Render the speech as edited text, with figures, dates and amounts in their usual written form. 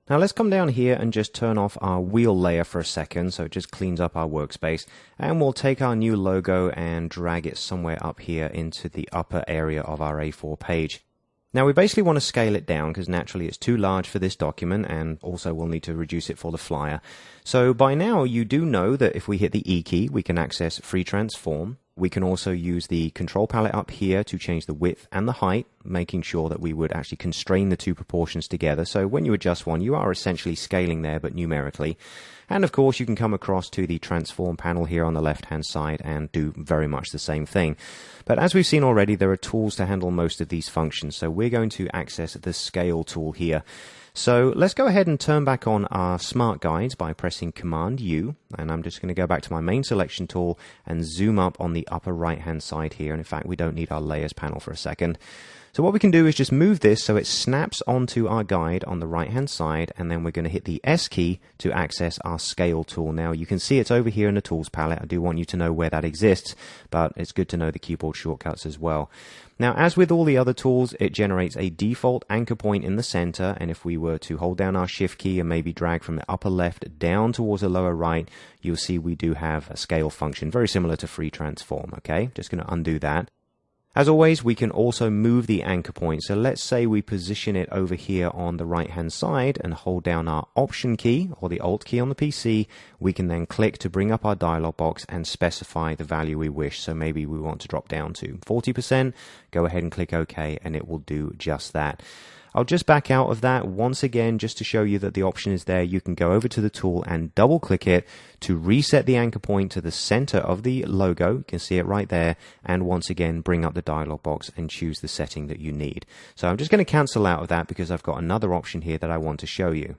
Now let's come down here and just turn off our wheel layer for a second, so it just cleans up our workspace. And we'll take our new logo and drag it somewhere up here into the upper area of our A4 page. Now we basically want to scale it down because naturally it's too large for this document, and also we'll need to reduce it for the flyer. So by now you do know that if we hit the E key, we can access free transform. We can also use the control palette up here to change the width and the height, making sure that we would actually constrain the two proportions together. So when you adjust one, you are essentially scaling there, but numerically. And of course, you can come across to the transform panel here on the left-hand side and do very much the same thing. But as we've seen already, there are tools to handle most of these functions. So we're going to access the scale tool here. So let's go ahead and turn back on our smart guides by pressing Command U, and I'm just going to go back to my main selection tool and zoom up on the upper right hand side here. And in fact, we don't need our layers panel for a second. So what we can do is just move this so it snaps onto our guide on the right hand side, and then we're going to hit the S key to access our scale tool. Now you can see it's over here in the tools palette. I do want you to know where that exists, but it's good to know the keyboard shortcuts as well. Now, as with all the other tools, it generates a default anchor point in the center, and if we were to hold down our shift key and maybe drag from the upper left down towards the lower right, you'll see we do have a scale function, very similar to free transform. Okay, just going to undo that. As always, we can also move the anchor point. So let's say we position it over here on the right hand side and hold down our Option key or the Alt key on the PC. We can then click to bring up our dialog box and specify the value we wish. So maybe we want to drop down to 40%. Go ahead and click OK, and it will do just that. I'll just back out of that once again just to show you that the option is there. You can go over to the tool and double click it to reset the anchor point to the center of the logo. You can see it right there, and once again bring up the dialog box and choose the setting that you need. So I'm just going to cancel out of that because I've got another option here that I want to show you.